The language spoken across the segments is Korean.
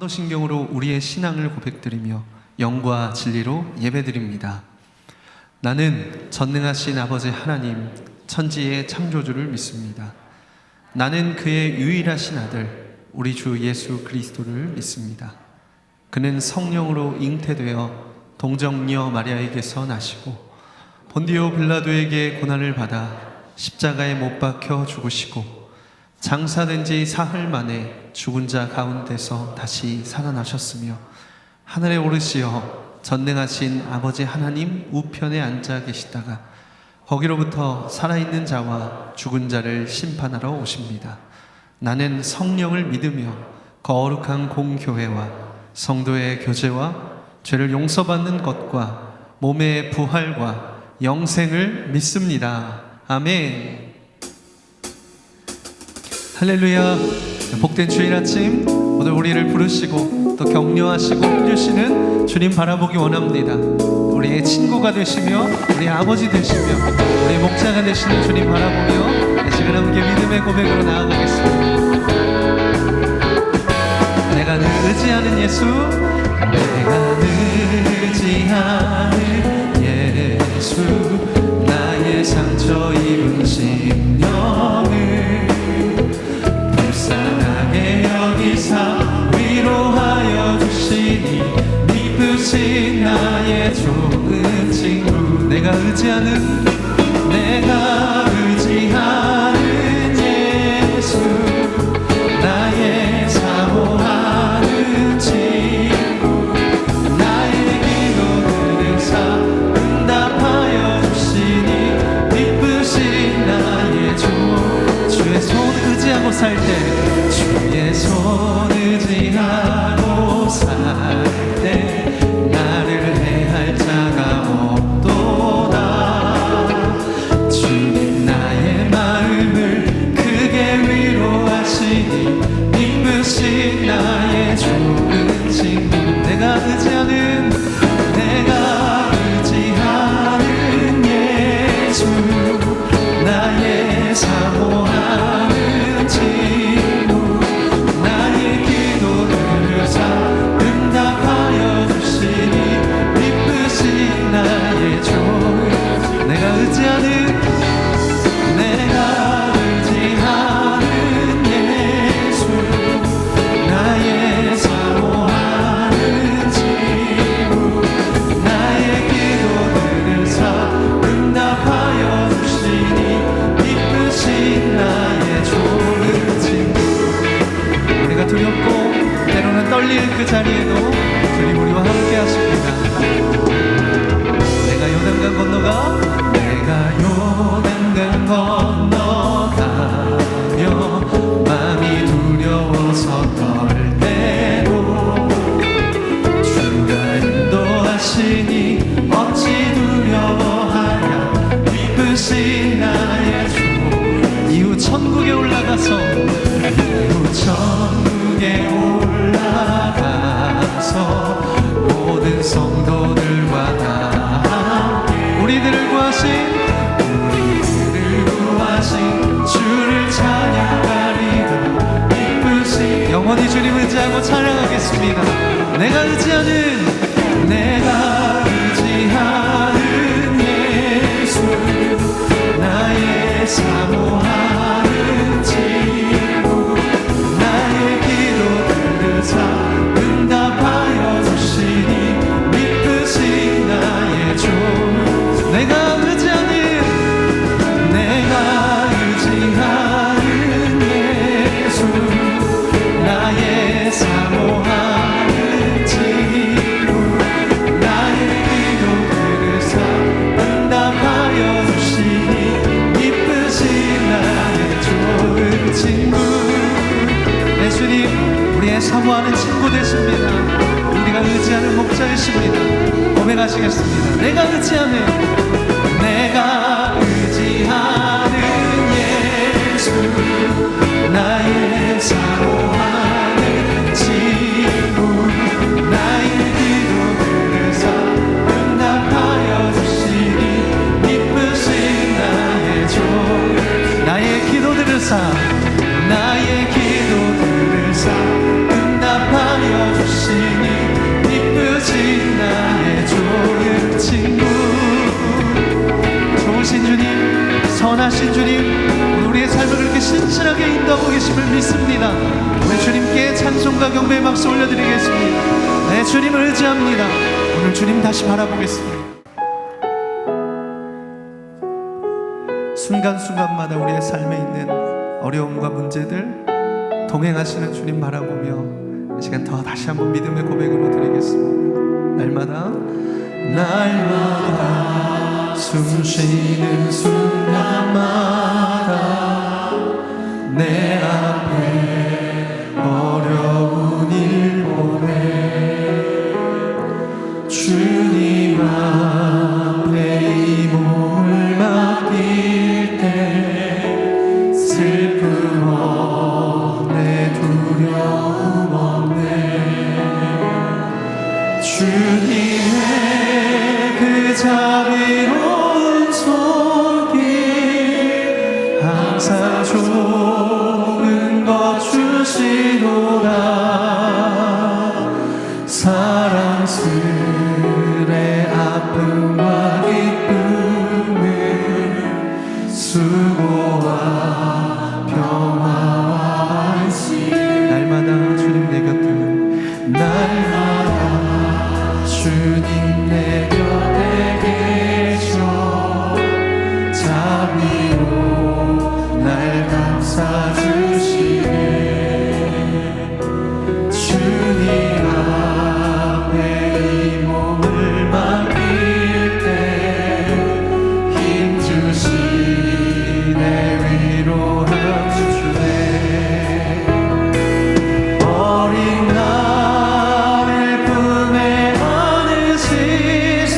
사도신경으로 우리의 신앙을 고백드리며 영과 진리로 예배드립니다. 나는 전능하신 아버지 하나님, 천지의 창조주를 믿습니다. 나는 그의 유일하신 아들, 우리 주 예수 그리스도를 믿습니다. 그는 성령으로 잉태되어 동정녀 마리아에게서 나시고 본디오 빌라도에게 고난을 받아 십자가에 못 박혀 죽으시고 장사된 지 사흘 만에 죽은 자 가운데서 다시 살아나셨으며 하늘에 오르시어 전능하신 아버지 하나님 우편에 앉아 계시다가 거기로부터 살아있는 자와 죽은 자를 심판하러 오십니다. 나는 성령을 믿으며 거룩한 공교회와 성도의 교제와 죄를 용서받는 것과 몸의 부활과 영생을 믿습니다. 아멘. 할렐루야. 복된 주일 아침, 오늘 우리를 부르시고 또 격려하시고 해주시는 주님 바라보기 원합니다. 우리의 친구가 되시며 우리의 아버지 되시며 우리의 목자가 되시는 주님 바라보며 이 시간 함께 믿음의 고백으로 나아가겠습니다. 내가 늘 의지하는 예수, 내가 늘 의지하는 예수, 나의 상처 입은 심령을 불쌍하게 여기사 위로하여 주시니 미쁘신 나의 좋은 친구. 내가 의지하는 예수, 나의 사모하는 친구, 나의 기도를 응답하여 주시니 미쁘신 나의 주의 손 의지하고 살 때, 주의 손 의지하고 살 때 나를 해할 자가 없도다. 주님 나의 마음을 크게 위로하시니 미쁘신 나의 좋은 친구. 내가 의지하는 예수, 나의 사모하는 친구, 나의 기도를 응답하여 주시니 미쁘신 나의 좋은. 내가 의지하는 예수, 나의 사모하는 친구, 나의 기도를 응답하여 주시니 미쁘신 나의 좋은 친구. 우리가 두렵고 때로는 떨릴 그 자리에도 주님 우리와 함께 하십니다. 내가 요단강 건너가며 마음이 두려워서 떨 때로 주가 인도하시니 어찌 두려워하랴. 미쁘신 나의 주. 이후 천국에 올라가서 모든 성도들과 다 함께 우리들을 구하신 주를 찬양하리라. 미쁘신 영원히 주님 의지하고 찬양하겠습니다. 내가 의지하는 예수, 나의 사모하는 친구, 나의 기도를 응답하여 주시니 미쁘신 나의 좋은. 내가 의지하는 예수, 나의 사모하는 친구, 나의 기도를 응답하여 주시니 미쁘신 나의 좋은 친구. 예수님 우리의 사모하는 친구 되십니다. 우리가 의지하는 목자이십니다. 고백하시겠습니다. 내가 의지하는 예수, 나의 사모하는 친구, 나의 기도를 응답하여 주시니 미쁘신 나의 좋은. 나의 기도들을 응답하여 주시니 의지합니다. 오늘 주님 다시 바라보겠습니다. 순간순간마다 우리의 삶에 있는 어려움과 문제들 동행하시는 주님 바라보며 이 시간 더 다시 한번 믿음의 고백으로 드리겠습니다. 날마다 숨쉬는 순간마다 내 앞에 어려운 일 보내 주님 앞에 이 몸을 맡길 때 슬픔 없네 두려움 없네 주님의 그 자비로운 손길 항상 좋은 것 주시도다 사랑스레 아픔과 기쁨을 수고와 평화와 안식 날마다 주님 내 곁에 날마다 주님 내 곁에 계셔 자비로 날 감싸주시네 주님 앞에 이 몸을 맡길 때 힘주시네 위로함 주시네 어린 나를 품에 안으시사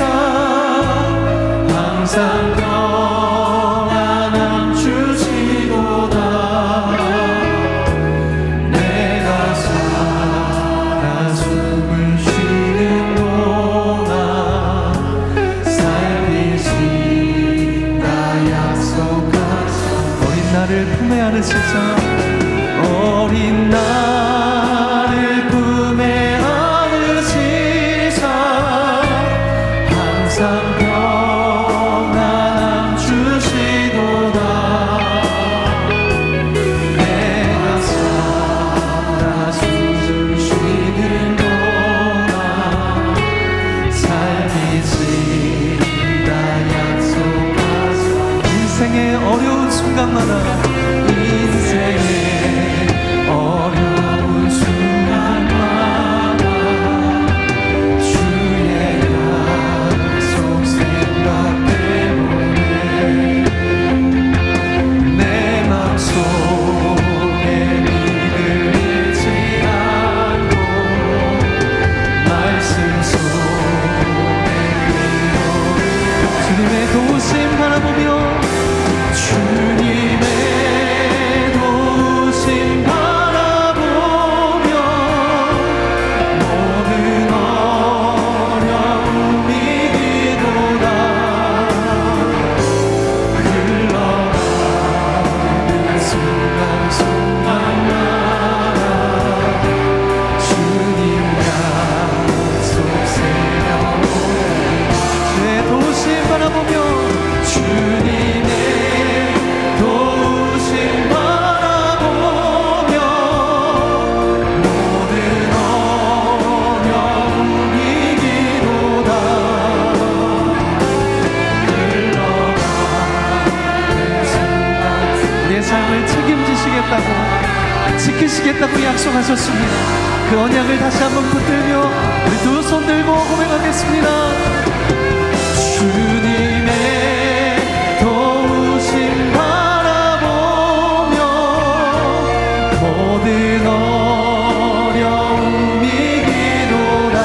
항상 평안함 주시도다 내가 살아 숨을 쉬는 동안 살피신다 약속하사 어린 나를 품에 안으시사 어린 나를 품에 안으시사 항상 평안함 주시도다 내가 살아 숨을 쉬는 동안 살피신다 약속하사 인생의 어려운 순간마다 인생의 어려운 순간마다 주의 약속 생각 때문에 내 맘속에 믿을 잃지 않고 말씀 속에 주님의 도우심 바라보며 주님의 도우심 바라보며 모든 어려움 이기도다 흘러가는 순간순간마다 주님 약속 새겨오네 내 도우심 바라보며 주님의 도우심 바라보며 모든 어려움 이기도다 흘러가는 순간 우리의 삶을 책임지시겠다고 지키시겠다고 약속하셨습니다. 그 언약을 다시 한번 붙들며 우리 두 손 들고 고백하겠습니다. 주님의 도우심 바라보며 모든 어려움 이기도다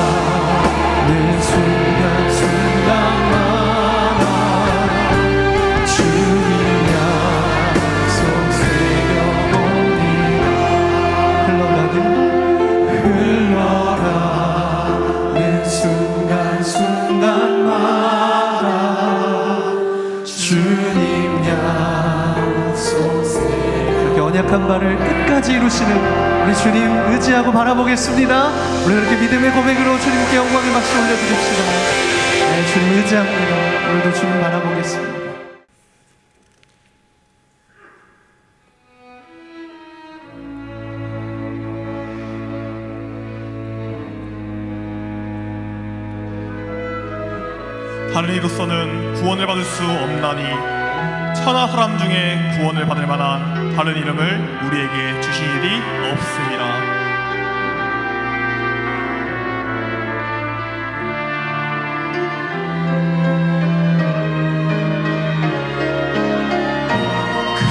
흘러가는 순간순간마다 주님 약속 새겨봅니다 흘러가는 순간순간마다 주님 약속 이렇게 언약한 바를 끝까지 이루시는 우리 주님 의지하고 바라보겠습니다. 우리 이렇게 믿음의 고백으로 주님께 영광의 박수 올려드립시다. 네, 주님 의지합니다. 오늘도 주님 바라보겠습니다. 다른 이로서는 구원을 받을 수 없나니 천하 사람 중에 구원을 받을 만한 다른 이름을 우리에게 주신 일이 없습니다.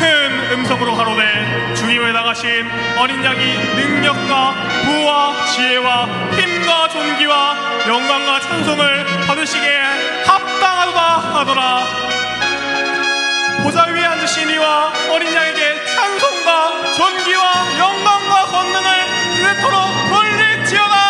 큰 음성으로 가로되 주님의 나가신 어린 양이 능력과 부와 지혜와 힘과 존귀와 영광과 찬송을 받으시기에 합당하도다 하더라. 보좌 위에 앉으신 이와 어린 양에게 찬송과 존귀와 영광과 권능을 그토록 돌릴지어다.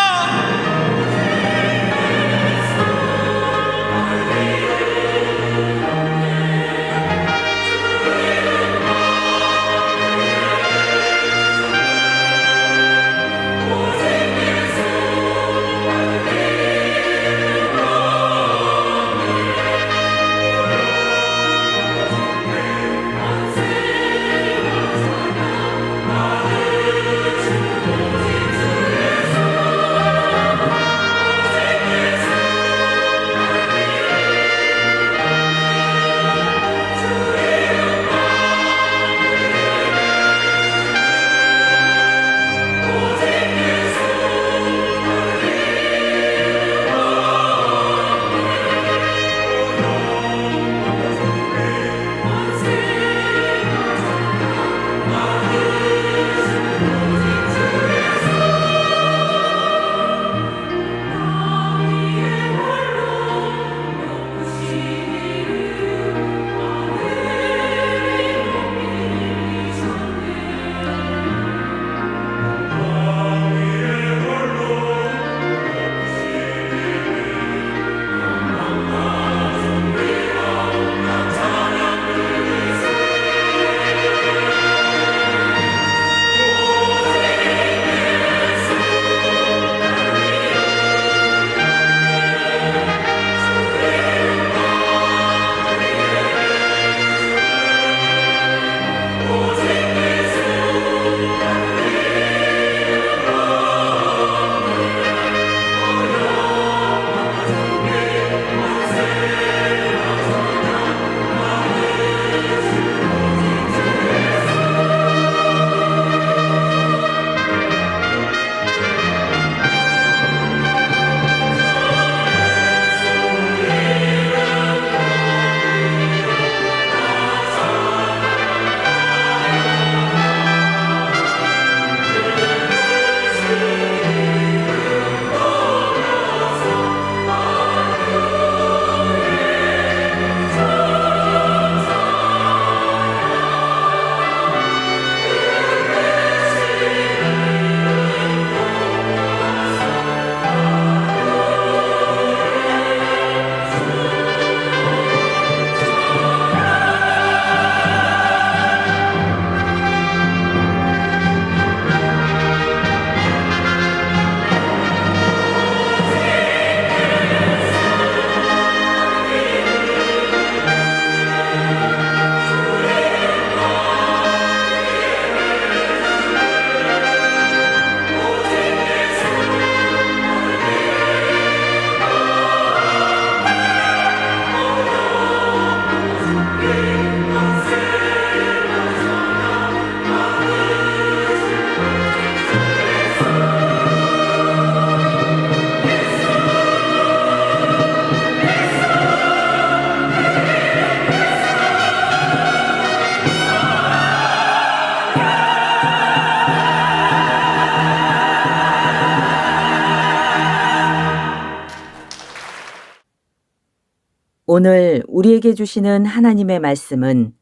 오늘 우리에게 주시는 하나님의 말씀은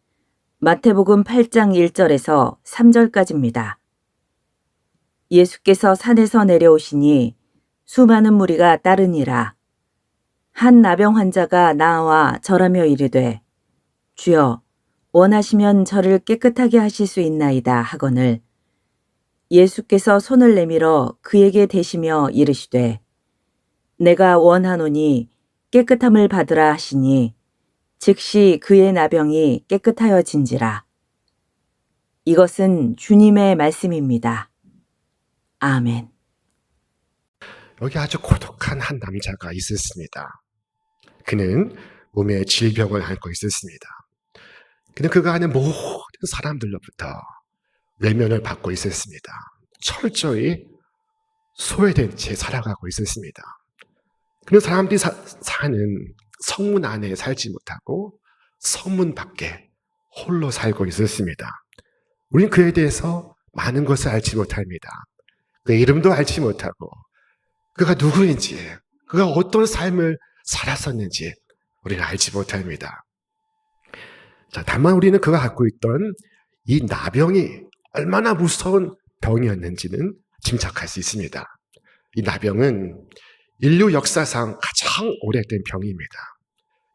마태복음 8장 1절에서 3절까지입니다. 예수께서 산에서 내려오시니 수많은 무리가 따르니라. 한 나병 환자가 나와 절하며 이르되 주여 원하시면 저를 깨끗하게 하실 수 있나이다 하거늘 예수께서 손을 내밀어 그에게 대시며 이르시되 내가 원하노니 깨끗함을 받으라 하시니 즉시 그의 나병이 깨끗하여진지라. 이것은 주님의 말씀입니다. 아멘. 여기 아주 고독한 한 남자가 있었습니다. 그는 몸에 질병을 앓고 있었습니다. 그는 그가 아는 모든 사람들로부터 외면을 받고 있었습니다. 철저히 소외된 채 살아가고 있었습니다. 그런 사람들이 사는 성문 안에 살지 못하고 성문 밖에 홀로 살고 있었습니다. 우린 그에 대해서 많은 것을 알지 못합니다. 그의 이름도 알지 못하고 그가 누구인지, 그가 어떤 삶을 살았었는지 우리는 알지 못합니다. 자, 다만 우리는 그가 갖고 있던 이 나병이 얼마나 무서운 병이었는지는 짐작할 수 있습니다. 이 나병은 인류 역사상 가장 오래된 병입니다.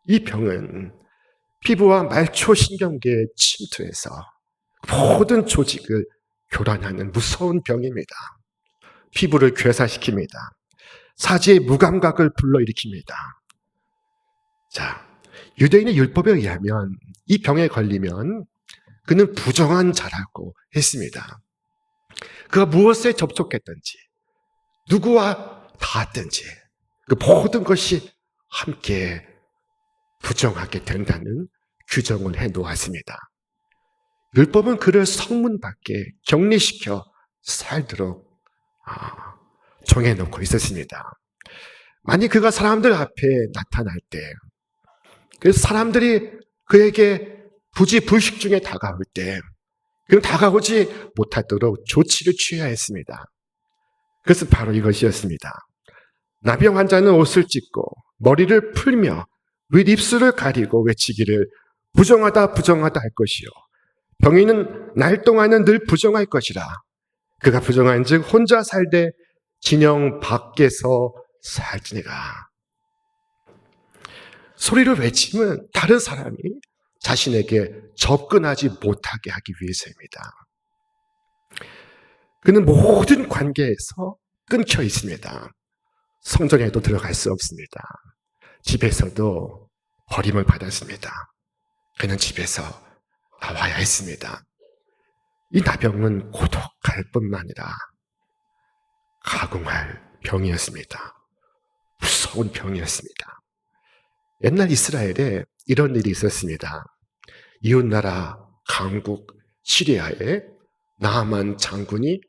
이 병은 피부와 말초신경계에 침투해서 모든 조직을 교란하는 무서운 병입니다. 피부를 괴사시킵니다. 사지의 무감각을 불러일으킵니다. 자, 유대인의 율법에 의하면 이 병에 걸리면 그는 부정한 자라고 했습니다. 그가 무엇에 접촉했든지 누구와 닿았든지 그 모든 것이 함께 부정하게 된다는 규정을 해놓았습니다. 율법은 그를 성문 밖에 격리시켜 살도록 정해놓고 있었습니다. 만약 그가 사람들 앞에 나타날 때, 그래서 사람들이 그에게 부지불식 중에 다가올 때, 그는 다가오지 못하도록 조치를 취해야 했습니다. 그것은 바로 이것이었습니다. 나병 환자는 옷을 찢고 머리를 풀며 윗입술을 가리고 외치기를 부정하다 부정하다 할 것이요 병인은 날 동안은 늘 부정할 것이라. 그가 부정한즉 혼자 살되 진영 밖에서 살지니라. 소리를 외치면 다른 사람이 자신에게 접근하지 못하게 하기 위해서입니다. 그는 모든 관계에서 끊겨 있습니다. 성전에도 들어갈 수 없습니다. 집에서도 버림을 받았습니다. 그는 집에서 나와야 했습니다. 이 나병은 고독할 뿐만 아니라 가공할 병이었습니다. 무서운 병이었습니다. 옛날 이스라엘에 이런 일이 있었습니다. 이웃나라 강국 시리아에 나아만 장군이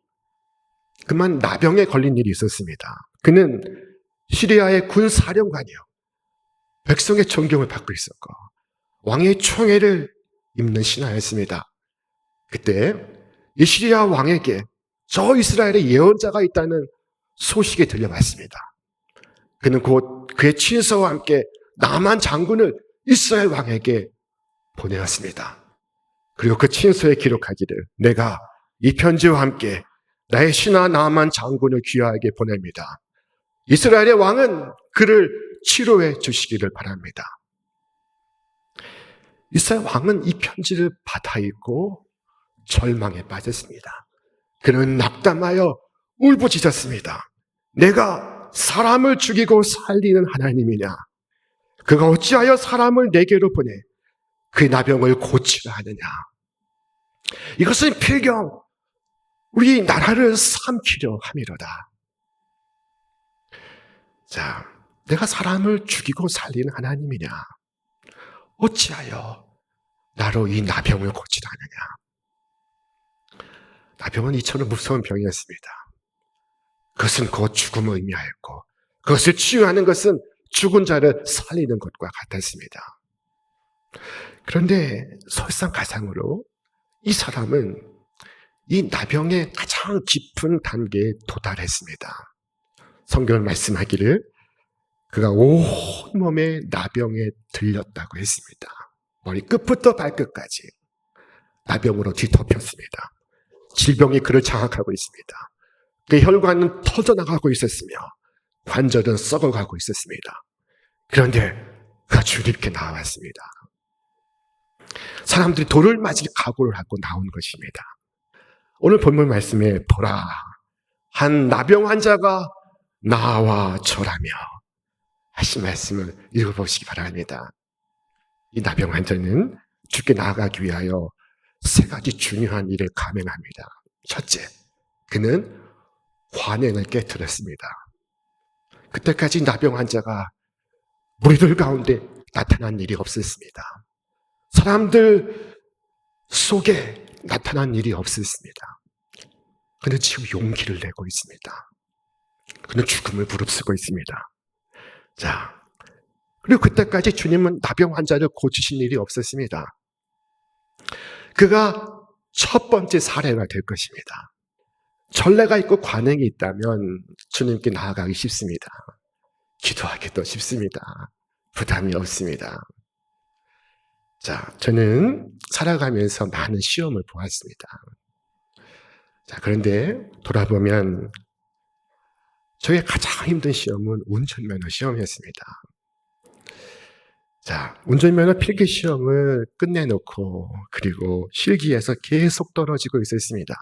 그만 나병에 걸린 일이 있었습니다. 그는 시리아의 군사령관이요, 백성의 존경을 받고 있었고 왕의 총애를 입는 신하였습니다. 그때 이 시리아 왕에게 저 이스라엘의 예언자가 있다는 소식이 들려왔습니다. 그는 곧 그의 친서와 함께 나만 장군을 이스라엘 왕에게 보내었습니다. 그리고 그 친서에 기록하기를 내가 이 편지와 함께 나의 신하 나만 장군을 귀하에게 보냅니다. 이스라엘의 왕은 그를 치료해 주시기를 바랍니다. 이스라엘 왕은 이 편지를 받아 읽고 절망에 빠졌습니다. 그는 낙담하여 울부짖었습니다. 내가 사람을 죽이고 살리는 하나님이냐? 그가 어찌하여 사람을 내게로 보내 그의 나병을 고치라 하느냐? 이것은 필경 우리 나라를 삼키려 함이로다. 자, 내가 사람을 죽이고 살리는 하나님이냐? 어찌하여 나로 이 나병을 고치라 하느냐? 나병은 이처럼 무서운 병이었습니다. 그것은 곧 죽음을 의미하였고 그것을 치유하는 것은 죽은 자를 살리는 것과 같았습니다. 그런데 설상가상으로 이 사람은 이 나병의 가장 깊은 단계에 도달했습니다. 성경은 말씀하기를 그가 온몸에 나병에 들렸다고 했습니다. 머리 끝부터 발끝까지 나병으로 뒤덮였습니다. 질병이 그를 장악하고 있습니다. 그의 혈관은 터져나가고 있었으며 관절은 썩어가고 있었습니다. 그런데 그가 주님께 나왔습니다. 사람들이 돌을 맞을 각오를 하고 나온 것입니다. 오늘 본문 말씀에 보라, 한 나병 환자가 나와 절하며 하신 말씀을 읽어보시기 바랍니다. 이 나병 환자는 주께 나아가기 위하여 세 가지 중요한 일을 감행합니다. 첫째, 그는 관행을 깨뜨렸습니다. 그때까지 나병 환자가 무리들 가운데 나타난 일이 없었습니다. 사람들 속에 나타난 일이 없었습니다. 그는 지금 용기를 내고 있습니다. 그는 죽음을 무릅쓰고 있습니다. 자, 그리고 그때까지 주님은 나병 환자를 고치신 일이 없었습니다. 그가 첫 번째 사례가 될 것입니다. 전례가 있고 관행이 있다면 주님께 나아가기 쉽습니다. 기도하기도 쉽습니다. 부담이 없습니다. 자, 저는 살아가면서 많은 시험을 보았습니다. 자, 그런데 돌아보면 저의 가장 힘든 시험은 운전면허 시험이었습니다. 자, 운전면허 필기 시험을 끝내놓고 그리고 실기에서 계속 떨어지고 있었습니다.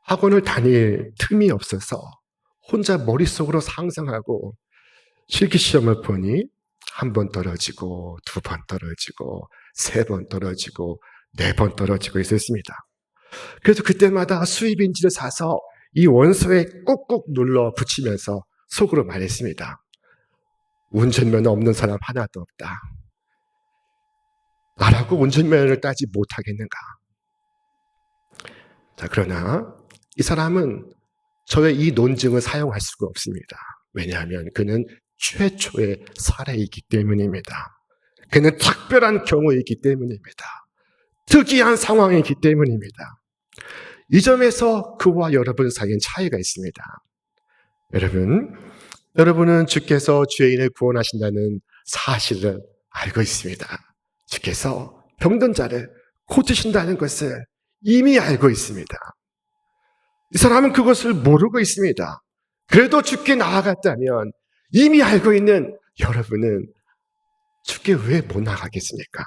학원을 다닐 틈이 없어서 혼자 머릿속으로 상상하고 실기 시험을 보니 한 번 떨어지고, 두 번 떨어지고, 세 번 떨어지고, 네 번 떨어지고 있었습니다. 그래서 그때마다 수입인지를 사서 이 원소에 꾹꾹 눌러 붙이면서 속으로 말했습니다. 운전면허 없는 사람 하나도 없다. 나라고 운전면허를 따지 못하겠는가? 자, 그러나 이 사람은 저의 이 논증을 사용할 수가 없습니다. 왜냐하면 그는 최초의 사례이기 때문입니다. 그는 특별한 경우이기 때문입니다. 특이한 상황이기 때문입니다. 이 점에서 그와 여러분 사이엔 차이가 있습니다. 여러분은 주께서 죄인을 구원하신다는 사실을 알고 있습니다. 주께서 병든 자를 고치신다는 것을 이미 알고 있습니다. 이 사람은 그것을 모르고 있습니다. 그래도 주께 나아갔다면 이미 알고 있는 여러분은 주께 왜 못 나가겠습니까?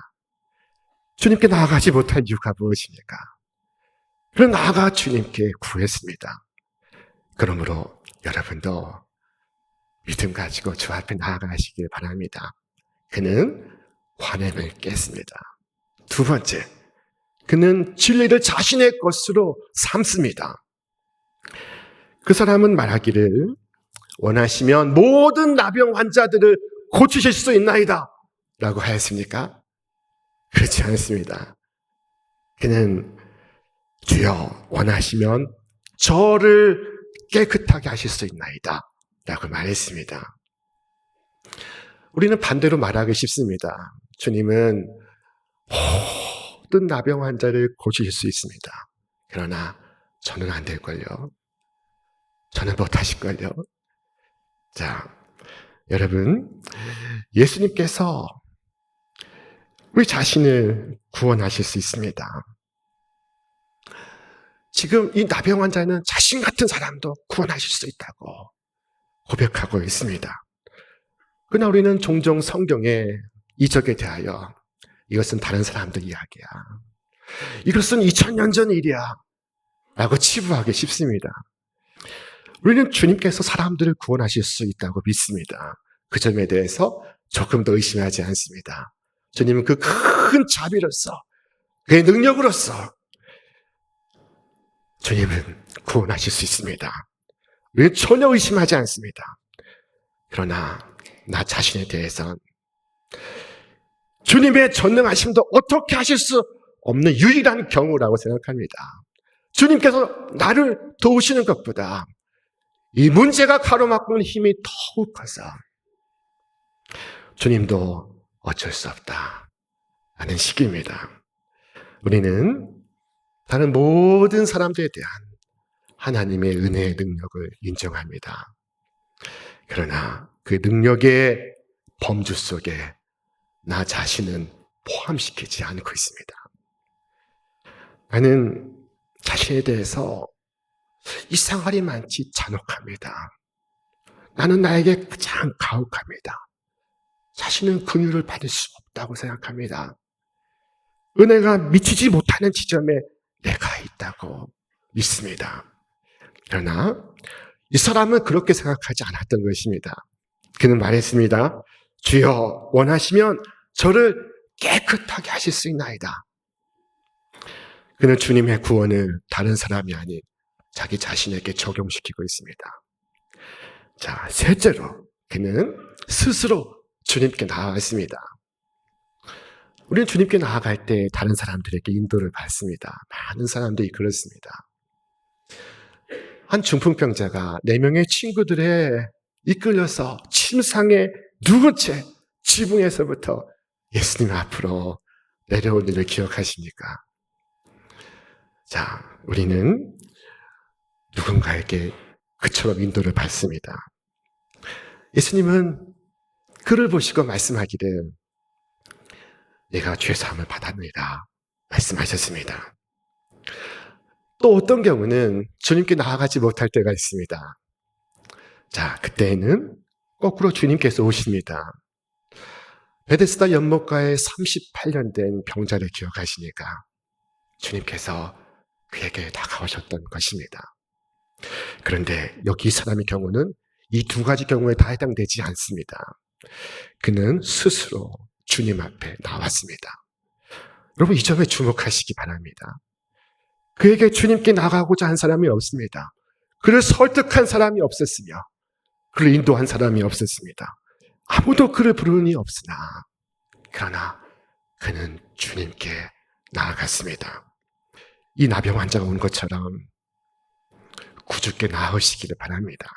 주님께 나아가지 못할 이유가 무엇입니까? 그럼 나아가 주님께 구했습니다. 그러므로 여러분도 믿음 가지고 주 앞에 나아가시길 바랍니다. 그는 관행을 깼습니다. 두 번째, 그는 진리를 자신의 것으로 삼습니다. 그 사람은 말하기를 원하시면 모든 나병 환자들을 고치실 수 있나이다 라고 하였습니까? 그렇지 않습니다. 그는 주여 원하시면 저를 깨끗하게 하실 수 있나이다 라고 말했습니다. 우리는 반대로 말하기 쉽습니다. 주님은 모든 나병 환자를 고치실 수 있습니다. 그러나 저는 안 될걸요. 저는 못하실걸요. 자, 여러분, 예수님께서 우리 자신을 구원하실 수 있습니다. 지금 이 나병 환자는 자신 같은 사람도 구원하실 수 있다고 고백하고 있습니다. 그러나 우리는 종종 성경의 이적에 대하여 이것은 다른 사람들 이야기야, 이것은 2000년 전 일이야 라고 치부하기 쉽습니다. 우리는 주님께서 사람들을 구원하실 수 있다고 믿습니다. 그 점에 대해서 조금 더 의심하지 않습니다. 주님은 그 큰 자비로서, 그의 능력으로서 주님은 구원하실 수 있습니다. 우리는 전혀 의심하지 않습니다. 그러나 나 자신에 대해서는 주님의 전능하심도 어떻게 하실 수 없는 유일한 경우라고 생각합니다. 주님께서 나를 도우시는 것보다 이 문제가 가로막는 힘이 더욱 커서 주님도 어쩔 수 없다 하는 식입니다. 우리는 다른 모든 사람들에 대한 하나님의 은혜의 능력을 인정합니다. 그러나 그 능력의 범주 속에 나 자신은 포함시키지 않고 있습니다. 나는 자신에 대해서 이상하리 많지 잔혹합니다. 나는 나에게 가장 가혹합니다. 자신은 긍휼을 받을 수 없다고 생각합니다. 은혜가 미치지 못하는 지점에 내가 있다고 믿습니다. 그러나 이 사람은 그렇게 생각하지 않았던 것입니다. 그는 말했습니다. 주여 원하시면 저를 깨끗하게 하실 수 있나이다. 그는 주님의 구원을 다른 사람이 아닌 자기 자신에게 적용시키고 있습니다. 자, 셋째로 그는 스스로 주님께 나아갔습니다. 우리는 주님께 나아갈 때 다른 사람들에게 인도를 받습니다. 많은 사람들이 그렇습니다. 한 중풍병자가 4명의 친구들에 이끌려서 침상에 누운 채 지붕에서부터 예수님 앞으로 내려온 일을 기억하십니까? 자, 우리는 누군가에게 그처럼 인도를 받습니다. 예수님은 그를 보시고 말씀하기를 내가 죄사함을 받았느니라 말씀하셨습니다. 또 어떤 경우는 주님께 나아가지 못할 때가 있습니다. 자, 그때에는 거꾸로 주님께서 오십니다. 베데스다 연못가에 38년 된 병자를 기억하시니까 주님께서 그에게 다가오셨던 것입니다. 그런데 여기 이 사람의 경우는 이 2가지 경우에 다 해당되지 않습니다. 그는 스스로 주님 앞에 나왔습니다. 여러분, 이 점에 주목하시기 바랍니다. 그에게 주님께 나가고자 한 사람이 없습니다. 그를 설득한 사람이 없었으며 그를 인도한 사람이 없었습니다. 아무도 그를 부르니 없으나 그러나 그는 주님께 나아갔습니다. 이 나병 환자가 온 것처럼 구주께 나으시기를 바랍니다.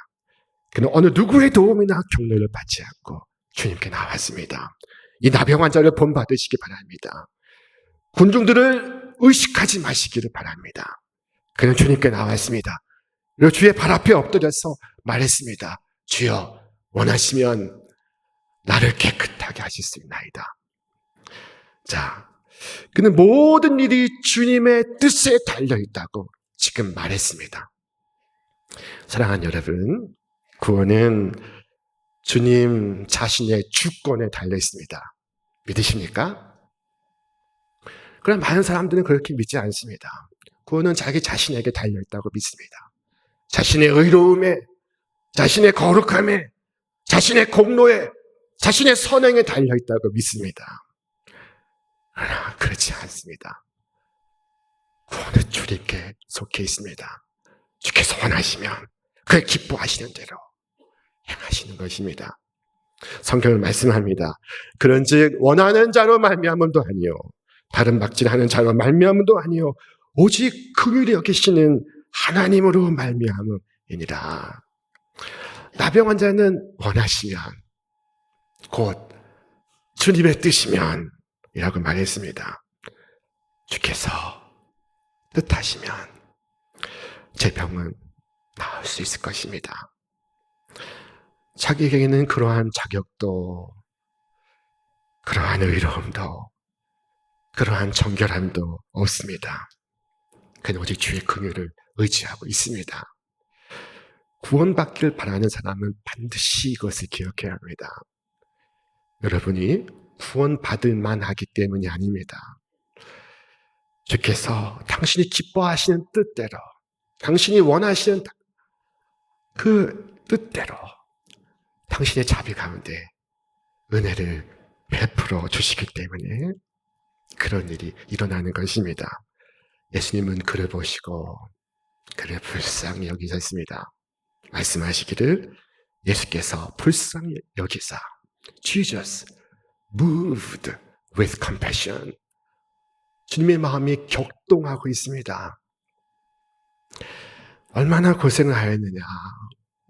그는 어느 누구의 도움이나 격려를 받지 않고 주님께 나왔습니다. 이 나병 환자를 본받으시기 바랍니다. 군중들을 의식하지 마시기를 바랍니다. 그는 주님께 나왔습니다. 그리고 주의 발 앞에 엎드려서 말했습니다. 주여, 원하시면 나를 깨끗하게 하실 수 있나이다. 자, 그는 모든 일이 주님의 뜻에 달려있다고 지금 말했습니다. 사랑하는 여러분, 구원은 주님 자신의 주권에 달려있습니다. 믿으십니까? 그러나 많은 사람들은 그렇게 믿지 않습니다. 구원은 자기 자신에게 달려있다고 믿습니다. 자신의 의로움에, 자신의 거룩함에, 자신의 공로에, 자신의 선행에 달려있다고 믿습니다. 그러나 그렇지 않습니다. 구원은 주님께 속해 있습니다. 주께서 원하시면 그의 기뻐하시는 대로 행하시는 것입니다. 성경은 말씀합니다. 그런즉 원하는 자로 말미암음도 아니요 다른 막질하는 자로 말미암음도 아니요 오직 긍휼히 여기시는 하나님으로 말미암음이니라. 나병 환자는 원하시면 곧 주님의 뜻이면 이라고 말했습니다. 주께서 뜻하시면 제 병은 나을 수 있을 것입니다. 자기에게는 그러한 자격도, 그러한 의로움도, 그러한 정결함도 없습니다. 그는 오직 주의 긍휼을 의지하고 있습니다. 구원받기를 바라는 사람은 반드시 이것을 기억해야 합니다. 여러분이 구원받을 만하기 때문이 아닙니다. 주께서 당신이 기뻐하시는 뜻대로, 당신이 원하시는 그 뜻대로 당신의 자비 가운데 은혜를 베풀어 주시기 때문에 그런 일이 일어나는 것입니다. 예수님은 그를 보시고 그를 불쌍히 여기셨습니다. 말씀하시기를 예수께서 불쌍히 여기사 Jesus moved with compassion. 주님의 마음이 격동하고 있습니다. 얼마나 고생을 하였느냐,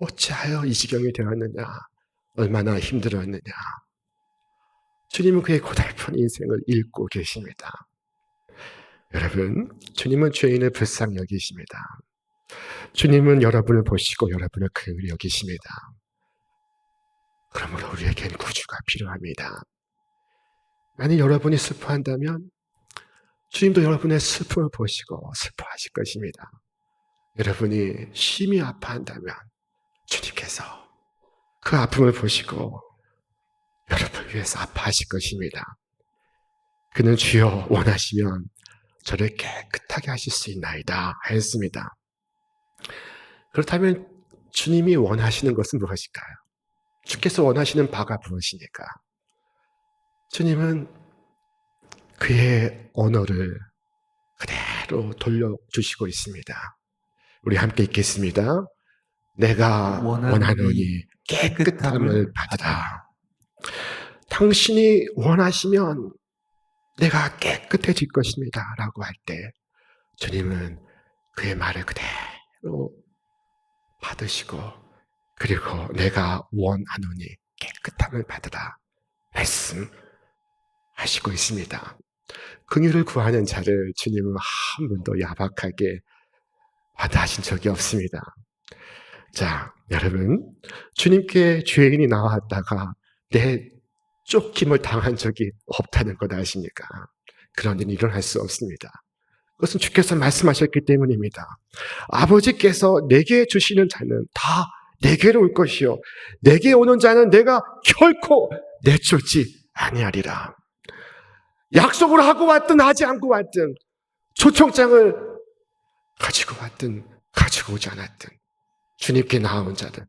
어찌하여 이 지경이 되었느냐, 얼마나 힘들었느냐. 주님은 그의 고달픈 인생을 읽고 계십니다. 여러분, 주님은 죄인을 불쌍히 여기십니다. 주님은 여러분을 보시고 여러분을 긍휼히 여기십니다. 그러므로 우리에겐 구주가 필요합니다. 만약 여러분이 슬퍼한다면 주님도 여러분의 슬픔을 보시고 슬퍼하실 것입니다. 여러분이 심히 아파한다면 주님께서 그 아픔을 보시고 여러분을 위해서 아파하실 것입니다. 그는 주여 원하시면 저를 깨끗하게 하실 수 있나이다 하였습니다. 그렇다면 주님이 원하시는 것은 무엇일까요? 주께서 원하시는 바가 무엇입니까? 주님은 그의 언어를 그대로 돌려주시고 있습니다. 우리 함께 읽겠습니다. 내가 원하노니 깨끗함을 받으라. 당신이 원하시면 내가 깨끗해질 것입니다 라고 할 때 주님은 그의 말을 그대로 받으시고 그리고 내가 원하노니 깨끗함을 받으라 말씀하시고 있습니다. 긍휼을 구하는 자를 주님은 한 번도 야박하게 받아하신 적이 없습니다. 자, 여러분, 주님께 죄인이 나왔다가 내 쫓김을 당한 적이 없다는 것 아십니까? 그런 일은 일어날 수 없습니다. 그것은 주께서 말씀하셨기 때문입니다. 아버지께서 내게 주시는 자는 다 내게로 올 것이요 내게 오는 자는 내가 결코 내쫓지 아니하리라. 약속을 하고 왔든 하지 않고 왔든 초청장을 가지고 왔든 가지고 오지 않았든 주님께 나아온 자들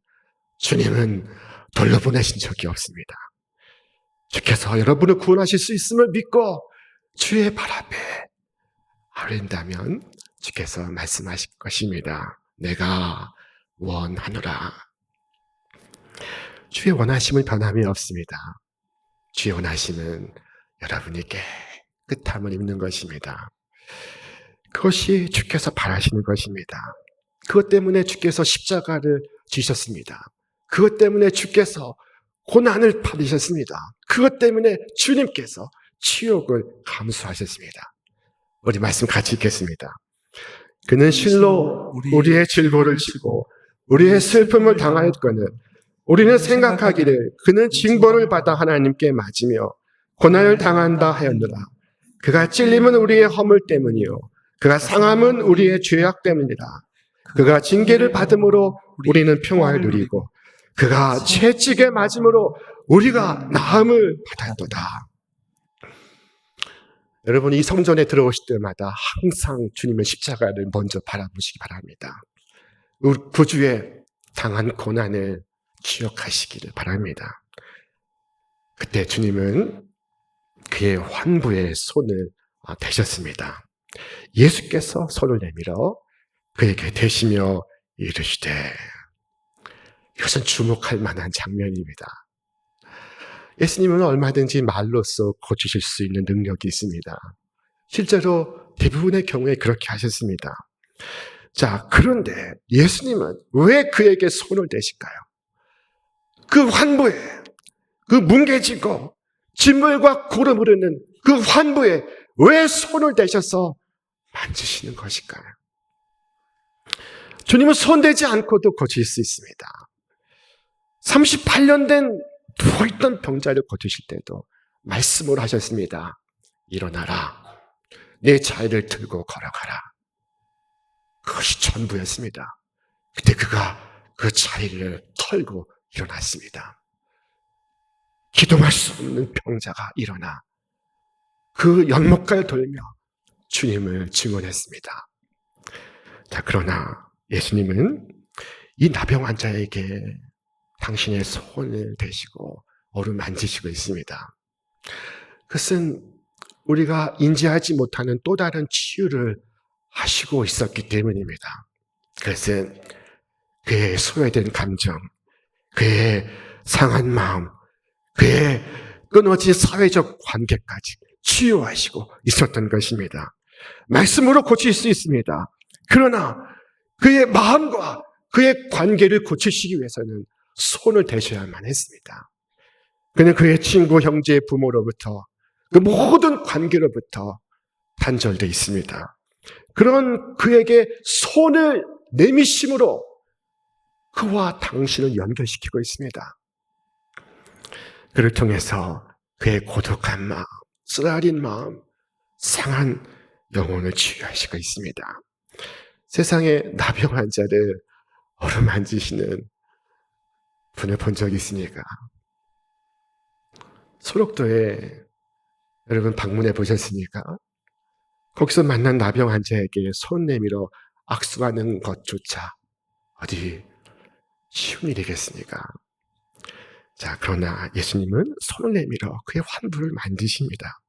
주님은 돌려보내신 적이 없습니다. 주께서 여러분을 구원하실 수 있음을 믿고 주의 발 앞에 아뢰린다면 주께서 말씀하실 것입니다. 내가 원하노라. 주의 원하심은 변함이 없습니다. 주의 원하심은 여러분이 깨끗함을 입는 것입니다. 그것이 주께서 바라시는 것입니다. 그것 때문에 주께서 십자가를 지셨습니다. 그것 때문에 주께서 고난을 받으셨습니다. 그것 때문에 주님께서 치욕을 감수하셨습니다. 우리 말씀 같이 읽겠습니다. 그는 실로 우리의 질보를 지고 우리의 슬픔을 당하였거늘 우리는 생각하기를 그는 징벌을 받아 하나님께 맞으며 고난을 당한다 하였노라. 그가 찔림은 우리의 허물 때문이요 그가 상함은 우리의 죄악 때문이라. 그가 징계를 받음으로 우리는 평화를 누리고 그가 채찍에 맞음으로 우리가 나음을 받았도다. 여러분, 이 성전에 들어오실 때마다 항상 주님의 십자가를 먼저 바라보시기 바랍니다. 우리 구주의 당한 고난을 기억하시기를 바랍니다. 그때 주님은 그의 환부의 손을 대셨습니다. 예수께서 손을 내밀어 그에게 대시며 이르시되, 이것은 주목할 만한 장면입니다. 예수님은 얼마든지 말로써 고치실 수 있는 능력이 있습니다. 실제로 대부분의 경우에 그렇게 하셨습니다. 자, 그런데 예수님은 왜 그에게 손을 대실까요? 그 환부에, 그 뭉개지고 진물과 고름 흐르는 그 환부에 왜 손을 대셔서 만지시는 것일까요? 주님은 손대지 않고도 고칠 수 있습니다. 38년 된 누워있던 병자를 고치실 때도 말씀으로 하셨습니다. 일어나라. 내 자리를 들고 걸어가라. 그것이 전부였습니다. 그때 그가 그 자리를 털고 일어났습니다. 기동할 수 없는 병자가 일어나 그 연못가를 돌며 주님을 증언했습니다. 자, 그러나 예수님은 이 나병 환자에게 당신의 손을 대시고 어루만지시고 있습니다. 그것은 우리가 인지하지 못하는 또 다른 치유를 하시고 있었기 때문입니다. 그것은 그의 소외된 감정, 그의 상한 마음, 그의 끊어진 사회적 관계까지 치유하시고 있었던 것입니다. 말씀으로 고칠 수 있습니다. 그러나 그의 마음과 그의 관계를 고치시기 위해서는 손을 대셔야만 했습니다. 그는 그의 친구, 형제, 부모로부터 그 모든 관계로부터 단절되어 있습니다. 그런 그에게 손을 내미심으로 그와 당신을 연결시키고 있습니다. 그를 통해서 그의 고독한 마음, 쓰라린 마음, 상한 영혼을 치유하시고 있습니다. 세상에 나병 환자를 어루만지시는 분을 본 적이 있습니까? 소록도에 여러분 방문해 보셨습니까? 거기서 만난 나병 환자에게 손 내밀어 악수하는 것조차 어디 쉬운 일이겠습니까? 자, 그러나 예수님은 손을 내밀어 그의 환부를 만지십니다.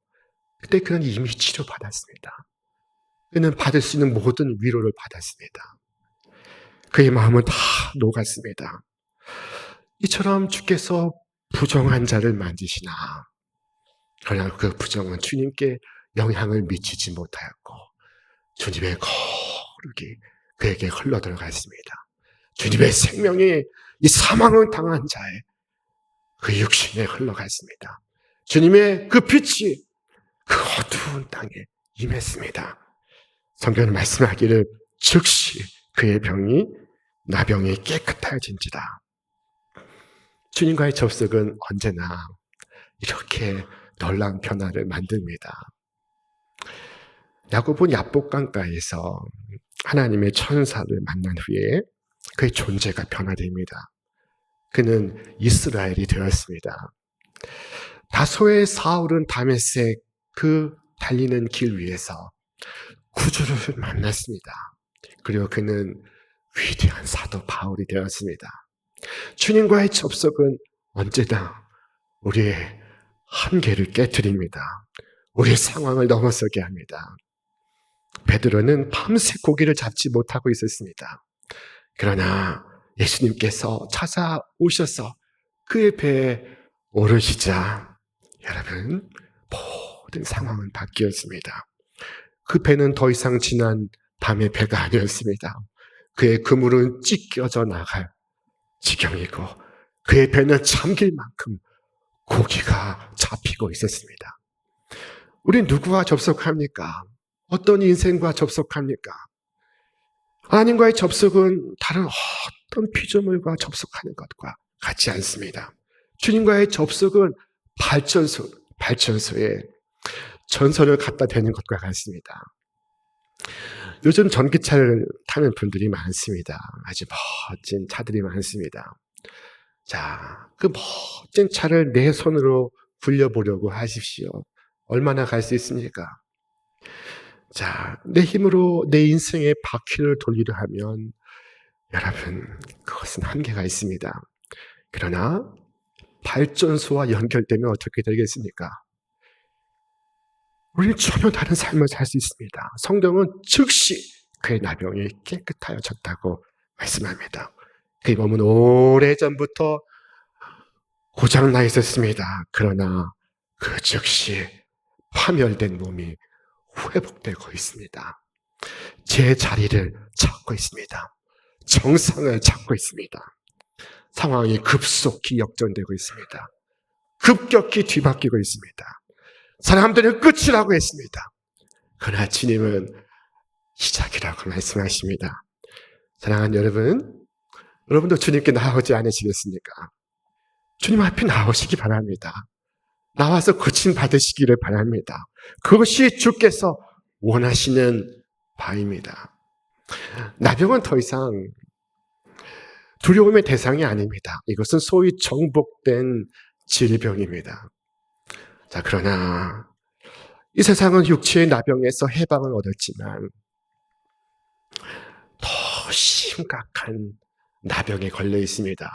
그때 그는 이미 치료받았습니다. 그는 받을 수 있는 모든 위로를 받았습니다. 그의 마음은 다 녹았습니다. 이처럼 주께서 부정한 자를 만지시나 그러나 그 부정은 주님께 영향을 미치지 못하였고 주님의 거룩이 그에게 흘러들어갔습니다. 주님의 생명이 이 사망을 당한 자의 그 육신에 흘러갔습니다. 주님의 그 빛이 그 어두운 땅에 임했습니다. 성경은 말씀하기를 즉시 그의 병이 나병이 깨끗해진지라. 주님과의 접속은 언제나 이렇게 놀라운 변화를 만듭니다. 야곱은 야복강가에서 하나님의 천사를 만난 후에 그의 존재가 변화됩니다. 그는 이스라엘이 되었습니다. 다소의 사울은 다메섹 그 달리는 길 위에서 구주를 만났습니다. 그리고 그는 위대한 사도 바울이 되었습니다. 주님과의 접속은 언제나 우리의 한계를 깨트립니다. 우리의 상황을 넘어서게 합니다. 베드로는 밤새 고기를 잡지 못하고 있었습니다. 그러나 예수님께서 찾아오셔서 그의 배에 오르시자 여러분 모든 상황은 바뀌었습니다. 그 배는 더 이상 지난 밤의 배가 아니었습니다. 그의 그물은 찢겨져 나갈 지경이고 그의 배는 잠길 만큼 고기가 잡히고 있었습니다. 우린 누구와 접속합니까? 어떤 인생과 접속합니까? 하나님과의 접속은 다른 어떤 피조물과 접속하는 것과 같지 않습니다. 주님과의 접속은 발전소에 전선을 갖다 대는 것과 같습니다. 요즘 전기차를 타는 분들이 많습니다. 아주 멋진 차들이 많습니다. 자, 그 멋진 차를 내 손으로 굴려보려고 하십시오. 얼마나 갈 수 있습니까? 자, 내 힘으로 내 인생의 바퀴를 돌리려 하면 여러분 그것은 한계가 있습니다. 그러나 발전소와 연결되면 어떻게 되겠습니까? 우리는 전혀 다른 삶을 살 수 있습니다. 성경은 즉시 그의 나병이 깨끗하여졌다고 말씀합니다. 그의 몸은 오래전부터 고장나 있었습니다. 그러나 그 즉시 파멸된 몸이 회복되고 있습니다. 제 자리를 찾고 있습니다. 정상을 찾고 있습니다. 상황이 급속히 역전되고 있습니다. 급격히 뒤바뀌고 있습니다. 사람들은 끝이라고 했습니다. 그러나 주님은 시작이라고 말씀하십니다. 사랑하는 여러분, 여러분도 주님께 나오지 않으시겠습니까? 주님 앞에 나오시기 바랍니다. 나와서 고침 받으시기를 바랍니다. 그것이 주께서 원하시는 바입니다. 나병은 더 이상 두려움의 대상이 아닙니다. 이것은 소위 정복된 질병입니다. 자, 그러나 이 세상은 육체의 나병에서 해방을 얻었지만 더 심각한 나병에 걸려 있습니다.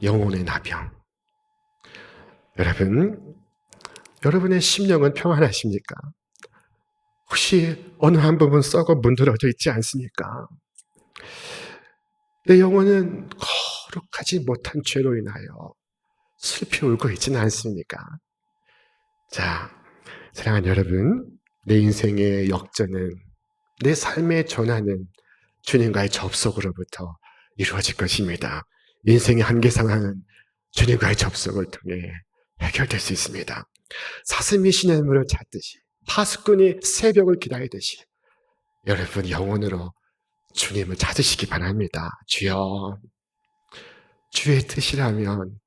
영혼의 나병. 여러분의 심령은 평안하십니까? 혹시 어느 한 부분 썩어 문드러져 있지 않습니까? 내 영혼은 거룩하지 못한 죄로 인하여 슬피 울고 있지는 않습니까? 자, 사랑하는 여러분, 내 인생의 역전은, 내 삶의 전환은 주님과의 접속으로부터 이루어질 것입니다. 인생의 한계 상황은 주님과의 접속을 통해 해결될 수 있습니다. 사슴이 시냇물을 찾듯이, 파수꾼이 새벽을 기다리듯이 여러분 영혼으로 주님을 찾으시기 바랍니다. 주여, 주의 뜻이라면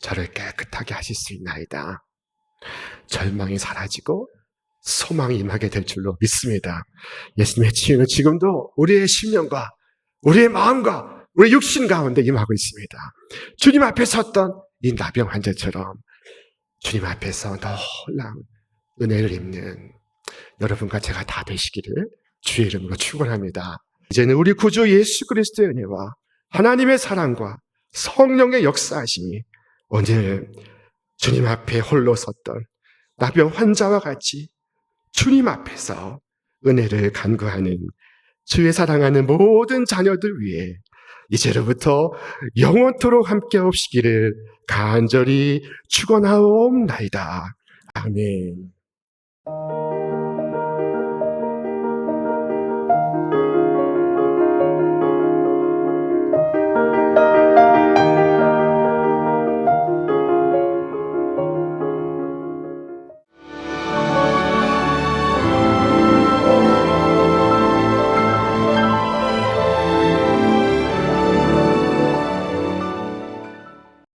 저를 깨끗하게 하실 수 있나이다. 절망이 사라지고 소망이 임하게 될 줄로 믿습니다. 예수님의 치유는 지금도 우리의 심령과 우리의 마음과 우리의 육신 가운데 임하고 있습니다. 주님 앞에 섰던 이 나병 환자처럼 주님 앞에서 놀라운 은혜를 입는 여러분과 제가 다 되시기를 주의 이름으로 축원합니다. 이제는 우리 구주 예수 그리스도의 은혜와 하나님의 사랑과 성령의 역사하심이 오늘 주님 앞에 홀로 섰던 나병 환자와 같이 주님 앞에서 은혜를 간구하는 주의 사랑하는 모든 자녀들 위해 이제로부터 영원토록 함께 없시기를 간절히 축원하옵나이다. 아멘.